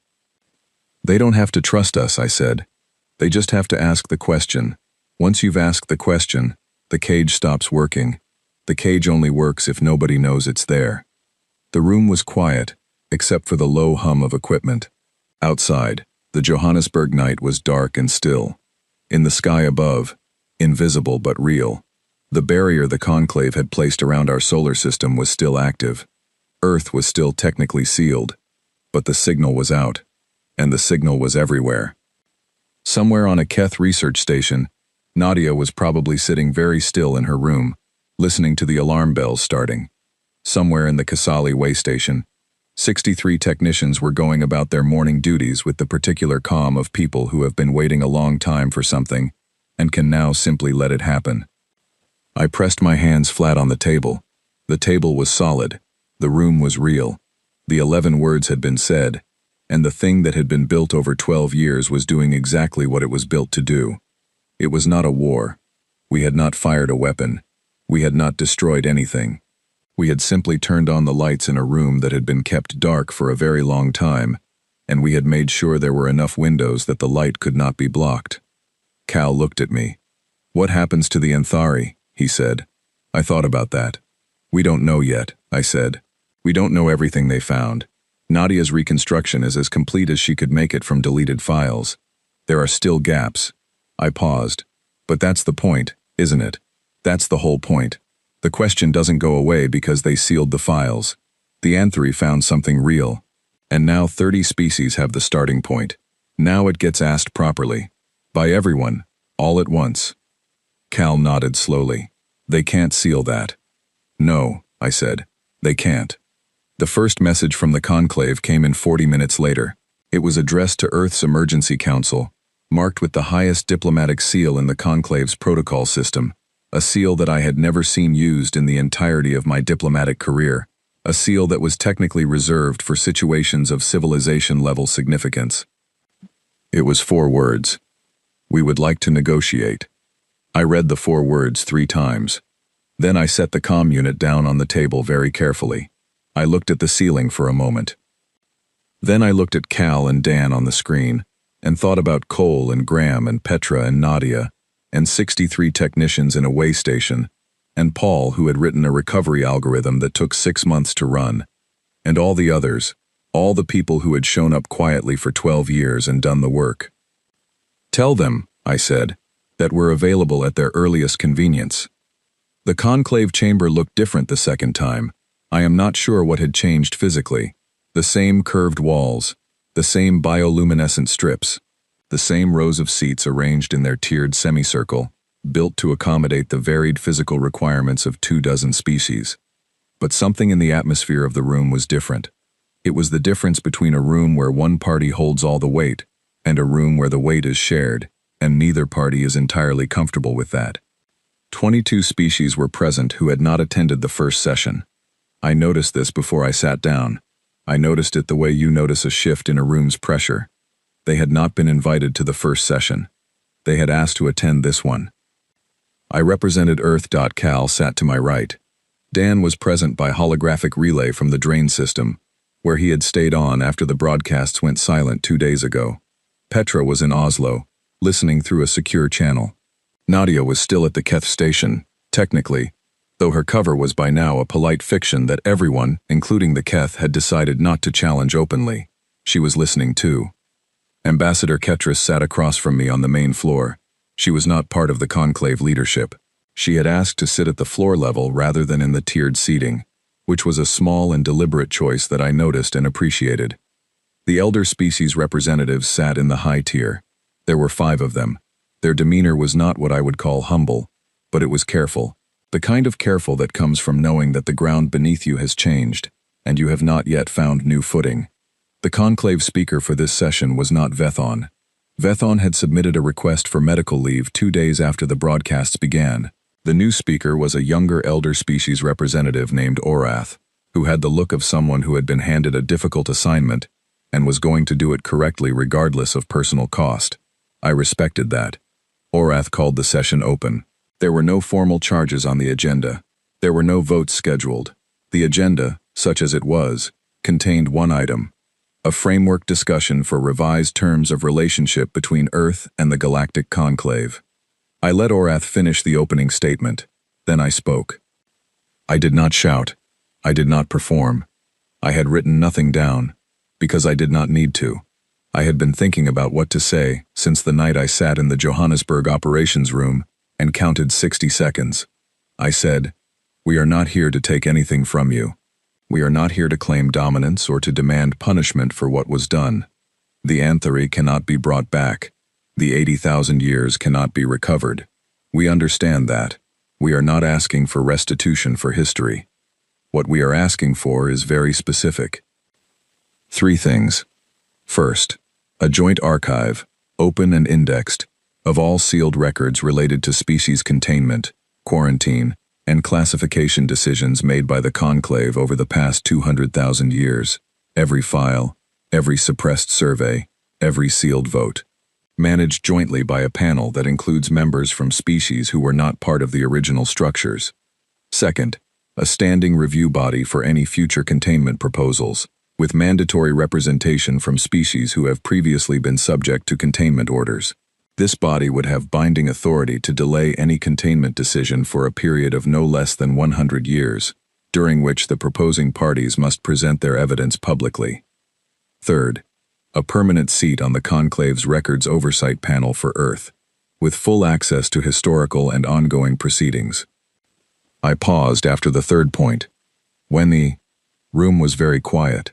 Speaker 1: "They don't have to trust us," I said. "They just have to ask the question. Once you've asked the question, the cage stops working. The cage only works if nobody knows it's there." The room was quiet, except for the low hum of equipment. Outside, the Johannesburg night was dark and still. In the sky above, invisible but real, the barrier the Conclave had placed around our solar system was still active. Earth was still technically sealed, but the signal was out, and the signal was everywhere. Somewhere on a Keth research station, Nadia was probably sitting very still in her room, listening to the alarm bells starting. Somewhere in the Kasali way station, 63 technicians were going about their morning duties with the particular calm of people who have been waiting a long time for something and can now simply let it happen. I pressed my hands flat on the table. The table was solid. The room was real. The 11 words had been said, and the thing that had been built over 12 years was doing exactly what it was built to do. It was not a war. We had not fired a weapon. We had not destroyed anything. We had simply turned on the lights in a room that had been kept dark for a very long time, and we had made sure there were enough windows that the light could not be blocked. Cal looked at me. "What happens to the Anthari?" he said. I thought about that. "We don't know yet," I said. "We don't know everything they found. Nadia's reconstruction is as complete as she could make it from deleted files. There are still gaps." I paused. "But that's the point, isn't it? That's the whole point. The question doesn't go away because they sealed the files. The Anthari found something real. And now 30 species have the starting point. Now it gets asked properly. By everyone, all at once." Cal nodded slowly. "They can't seal that." "No," I said. "They can't." The first message from the Conclave came in 40 minutes later. It was addressed to Earth's Emergency Council, marked with the highest diplomatic seal in the Conclave's protocol system, a seal that I had never seen used in the entirety of my diplomatic career, a seal that was technically reserved for situations of civilization-level significance. It was 4 words. "We would like to negotiate." I read the 4 words 3 times. Then I set the comm unit down on the table very carefully. I looked at the ceiling for a moment. Then I looked at Cal and Dan on the screen, and thought about Cole and Graham and Petra and Nadia, and 63 technicians in a way station, and Paul, who had written a recovery algorithm that took 6 months to run, and all the others, all the people who had shown up quietly for 12 years and done the work. "Tell them," I said, "that we're available at their earliest convenience." The Conclave chamber looked different the second time. I am not sure what had changed physically. The same curved walls, the same bioluminescent strips, the same rows of seats arranged in their tiered semicircle, built to accommodate the varied physical requirements of 24 species. But something in the atmosphere of the room was different. It was the difference between a room where one party holds all the weight and a room where the weight is shared, and neither party is entirely comfortable with that. 22 species were present who had not attended the first session. I noticed this before I sat down. I noticed it the way you notice a shift in a room's pressure. They had not been invited to the first session. They had asked to attend this one. I represented Earth. Cal sat to my right. Dan was present by holographic relay from the drain system, where he had stayed on after the broadcasts went silent 2 days ago. Petra was in Oslo, listening through a secure channel. Nadia was still at the Keth station, technically, though her cover was by now a polite fiction that everyone, including the Keth, had decided not to challenge openly. She was listening too. Ambassador Ketris sat across from me on the main floor. She was not part of the Conclave leadership. She had asked to sit at the floor level rather than in the tiered seating, which was a small and deliberate choice that I noticed and appreciated. The elder species representatives sat in the high tier. There were 5 of them. Their demeanor was not what I would call humble, but it was careful, the kind of careful that comes from knowing that the ground beneath you has changed, and you have not yet found new footing. The Conclave speaker for this session was not Vethon. Vethon had submitted a request for medical leave 2 days after the broadcasts began. The new speaker was a younger elder species representative named Orath, who had the look of someone who had been handed a difficult assignment and was going to do it correctly regardless of personal cost. I respected that. Orath called the session open. There were no formal charges on the agenda. There were no votes scheduled. The agenda, such as it was, contained one item: a framework discussion for revised terms of relationship between Earth and the Galactic Conclave. I let Orath finish the opening statement. Then I spoke. I did not shout. I did not perform. I had written nothing down, because I did not need to. I had been thinking about what to say since the night I sat in the Johannesburg operations room and counted 60 seconds. I said, "We are not here to take anything from you. We are not here to claim dominance or to demand punishment for what was done. The Anthari cannot be brought back. The 80,000 years cannot be recovered. We understand that. We are not asking for restitution for history. What we are asking for is very specific. 3 things. First, a joint archive, open and indexed, of all sealed records related to species containment, quarantine, and classification decisions made by the Conclave over the past 200,000 years. Every file, every suppressed survey, every sealed vote. Managed jointly by a panel that includes members from species who were not part of the original structures. Second, a standing review body for any future containment proposals, with mandatory representation from species who have previously been subject to containment orders. This body would have binding authority to delay any containment decision for a period of no less than 100 years, during which the proposing parties must present their evidence publicly. Third, a permanent seat on the Conclave's Records Oversight Panel for Earth, with full access to historical and ongoing proceedings. I paused after the third point, when the room was very quiet.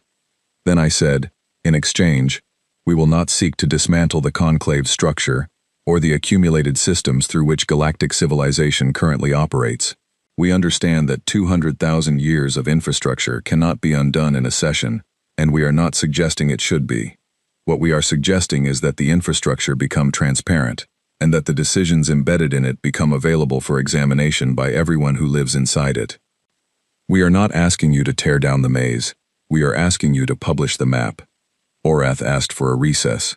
Speaker 1: Then I said, in exchange, we will not seek to dismantle the Conclave's structure or the accumulated systems through which galactic civilization currently operates. We understand that 200,000 years of infrastructure cannot be undone in a session, and we are not suggesting it should be. What we are suggesting is that the infrastructure become transparent, and that the decisions embedded in it become available for examination by everyone who lives inside it. We are not asking you to tear down the maze. We are asking you to publish the map. Orath asked for a recess.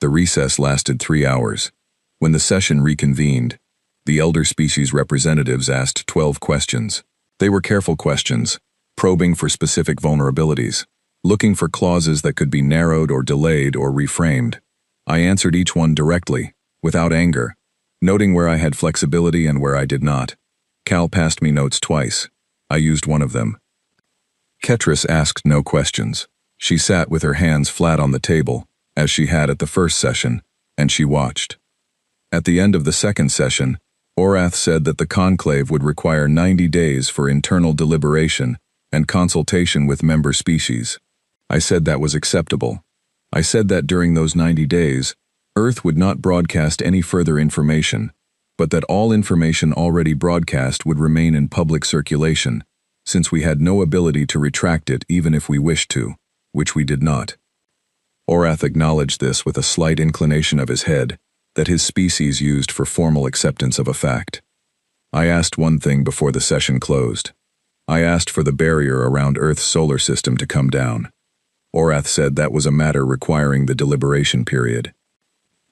Speaker 1: The recess lasted 3 hours. When the session reconvened, the elder species representatives asked 12 questions. They were careful questions, probing for specific vulnerabilities, looking for clauses that could be narrowed or delayed or reframed. I answered each one directly, without anger, noting where I had flexibility and where I did not. Cal passed me notes twice. I used one of them. Ketris asked no questions. She sat with her hands flat on the table, as she had at the first session, and she watched. At the end of the second session, Orath said that the Conclave would require 90 days for internal deliberation and consultation with member species. I said that was acceptable. I said that during those 90 days, Earth would not broadcast any further information, but that all information already broadcast would remain in public circulation, since we had no ability to retract it even if we wished to, which we did not. Orath acknowledged this with a slight inclination of his head, that his species used for formal acceptance of a fact. I asked one thing before the session closed. I asked for the barrier around Earth's solar system to come down. Orath said that was a matter requiring the deliberation period.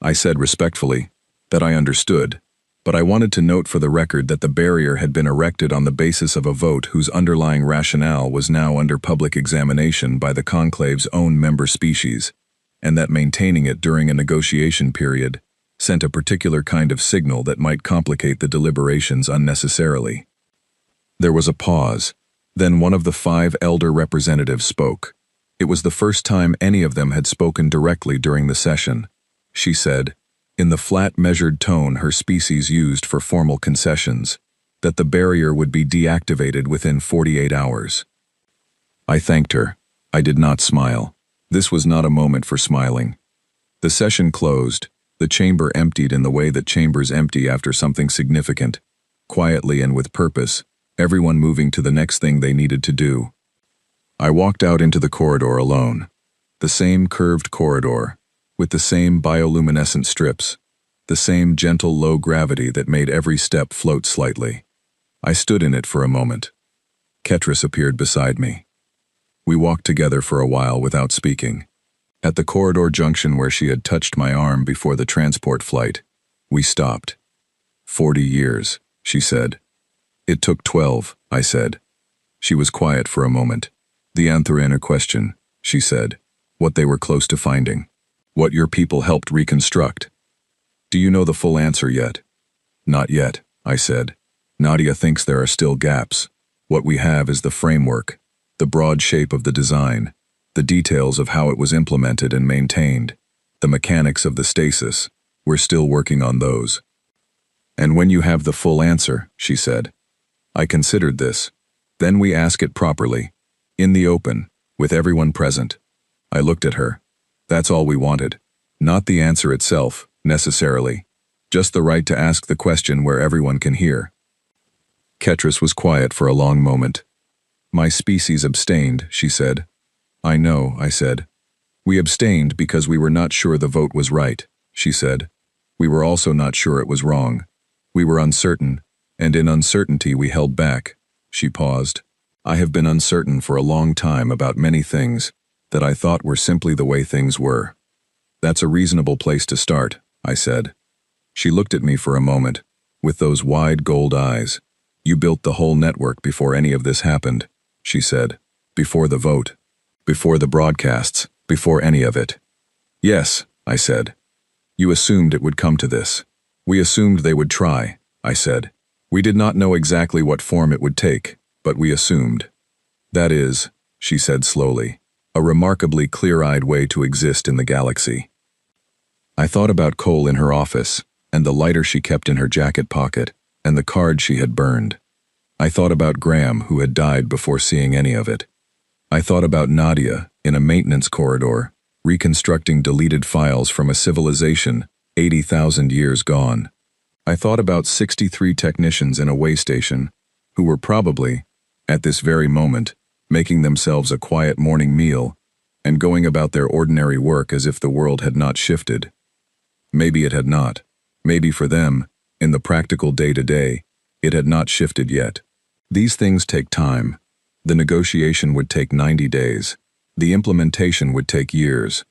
Speaker 1: I said respectfully that I understood, but I wanted to note for the record that the barrier had been erected on the basis of a vote whose underlying rationale was now under public examination by the Conclave's own member species, and that maintaining it during a negotiation period sent a particular kind of signal that might complicate the deliberations unnecessarily. There was a pause. Then one of the 5 elder representatives spoke. It was the first time any of them had spoken directly during the session. She said, in the flat, measured tone her species used for formal concessions, that the barrier would be deactivated within 48 hours. I thanked her. I did not smile. This was not a moment for smiling. The session closed. The chamber emptied in the way that chambers empty after something significant, quietly and with purpose, everyone moving to the next thing they needed to do. I walked out into the corridor alone. The same curved corridor, with the same bioluminescent strips, the same gentle low gravity that made every step float slightly. I stood in it for a moment. Ketris appeared beside me. We walked together for a while without speaking. At the corridor junction where she had touched my arm before the transport flight, we stopped. 40 years, she said. It took 12, I said. She was quiet for a moment. The Anthari in a question, she said, what they were close to finding. What your people helped reconstruct. Do you know the full answer yet? Not yet, I said. Nadia thinks there are still gaps. What we have is the framework, the broad shape of the design, the details of how it was implemented and maintained, the mechanics of the stasis. We're still working on those. And when you have the full answer, she said. I considered this. Then we ask it properly, in the open, with everyone present. I looked at her. That's all we wanted. Not the answer itself, necessarily. Just the right to ask the question where everyone can hear. Ketris was quiet for a long moment. My species abstained, she said. I know, I said. We abstained because we were not sure the vote was right, she said. We were also not sure it was wrong. We were uncertain, and in uncertainty we held back. She paused. I have been uncertain for a long time about many things that I thought were simply the way things were. That's a reasonable place to start, I said. She looked at me for a moment, with those wide gold eyes. You built the whole network before any of this happened, she said. Before the vote. Before the broadcasts, before any of it. Yes, I said. You assumed it would come to this. We assumed they would try, I said. We did not know exactly what form it would take, but we assumed. That is, she said slowly, a remarkably clear-eyed way to exist in the galaxy. I thought about Cole in her office, and the lighter she kept in her jacket pocket, and the card she had burned. I thought about Graham, who had died before seeing any of it. I thought about Nadia, in a maintenance corridor, reconstructing deleted files from a civilization 80,000 years gone. I thought about 63 technicians in a way station, who were probably, at this very moment, making themselves a quiet morning meal, and going about their ordinary work as if the world had not shifted. Maybe it had not. Maybe for them, in the practical day-to-day, it had not shifted yet. These things take time. The negotiation would take 90 days. The implementation would take years.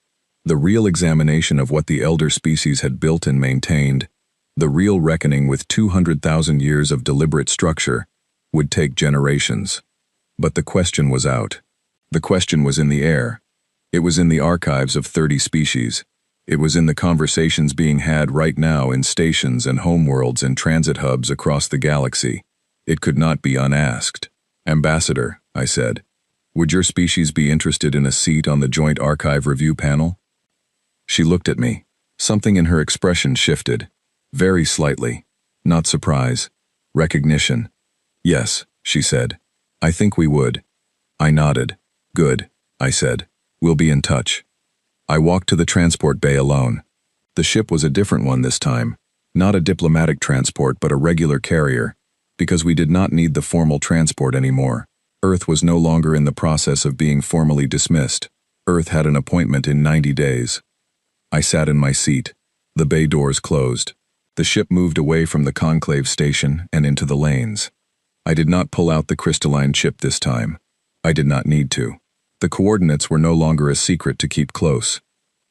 Speaker 1: The real examination of what the elder species had built and maintained, the real reckoning with 200,000 years of deliberate structure, would take generations. But the question was out. The question was in the air. It was in the archives of 30 species. It was in the conversations being had right now in stations and homeworlds and transit hubs across the galaxy. It could not be unasked. Ambassador, I said, would your species be interested in a seat on the Joint Archive Review panel? She looked at me. Something in her expression shifted. Very slightly. Not surprise. Recognition. Yes, she said. I think we would. I nodded. Good, I said. We'll be in touch. I walked to the transport bay alone. The ship was a different one this time. Not a diplomatic transport, but a regular carrier, because we did not need the formal transport anymore. Earth was no longer in the process of being formally dismissed. Earth had an appointment in 90 days. I sat in my seat. The bay doors closed. The ship moved away from the Conclave station and into the lanes. I did not pull out the crystalline chip this time. I did not need to. The coordinates were no longer a secret to keep close.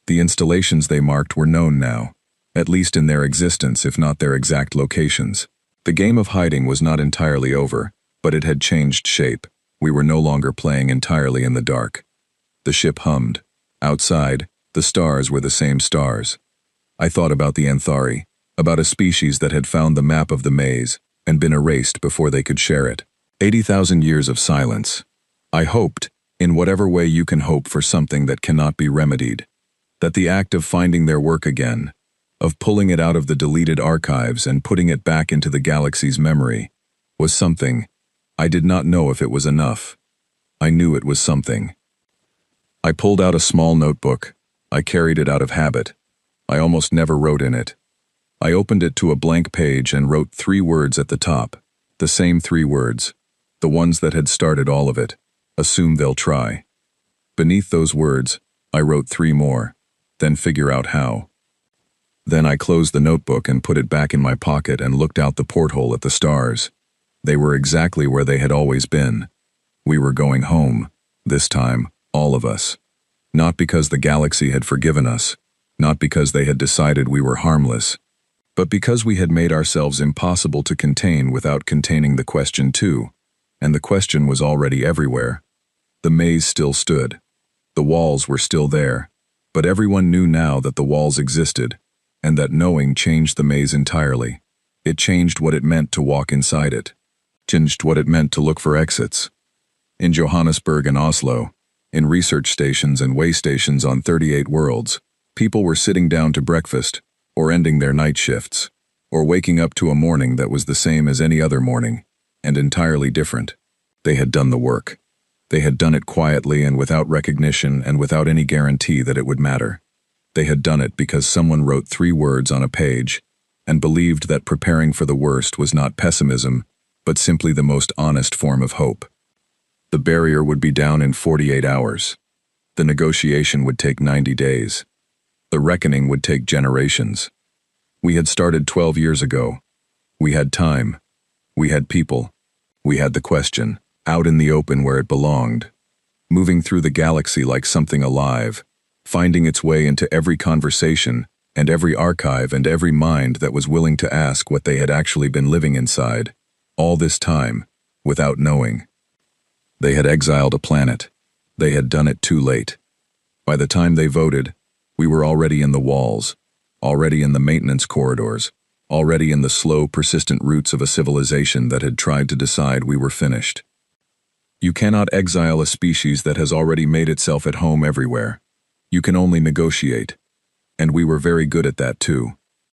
Speaker 1: The installations they marked were known now, at least in their existence if not their exact locations. The game of hiding was not entirely over, but it had changed shape. We were no longer playing entirely in the dark. The ship hummed. Outside, the stars were the same stars. I thought about the Anthari, about a species that had found the map of the maze and been erased before they could share it. 80,000 years of silence. I hoped, in whatever way you can hope for something that cannot be remedied, that the act of finding their work again, of pulling it out of the deleted archives and putting it back into the galaxy's memory, was something. I did not know if it was enough. I knew it was something. I pulled out a small notebook. I carried it out of habit. I almost never wrote in it. I opened it to a blank page and wrote 3 words at the top, the same 3 words, the ones that had started all of it. Assume they'll try. Beneath those words, I wrote 3 more, then figure out how. Then I closed the notebook and put it back in my pocket and looked out the porthole at the stars. They were exactly where they had always been. We were going home, this time, all of us. Not because the galaxy had forgiven us, not because they had decided we were harmless, but because we had made ourselves impossible to contain without containing the question too, and the question was already everywhere. The maze still stood. The walls were still there, but everyone knew now that the walls existed, and that knowing changed the maze entirely. It changed what it meant to walk inside it, changed what it meant to look for exits. In Johannesburg and Oslo, in research stations and way stations on 38 worlds, people were sitting down to breakfast, or ending their night shifts, or waking up to a morning that was the same as any other morning, and entirely different. They had done the work. They had done it quietly and without recognition and without any guarantee that it would matter. They had done it because someone wrote 3 words on a page and believed that preparing for the worst was not pessimism, but simply the most honest form of hope. The barrier would be down in 48 hours. The negotiation would take 90 days. The reckoning would take generations. We had started 12 years ago. We had time. We had people. We had the question, out in the open where it belonged, moving through the galaxy like something alive, finding its way into every conversation and every archive and every mind that was willing to ask what they had actually been living inside, all this time, without knowing. They had exiled a planet. They had done it too late. By the time they voted, we were already in the walls, already in the maintenance corridors, already in the slow, persistent roots of a civilization that had tried to decide we were finished. You cannot exile a species that has already made itself at home everywhere. You can only negotiate. And we were very good at that too.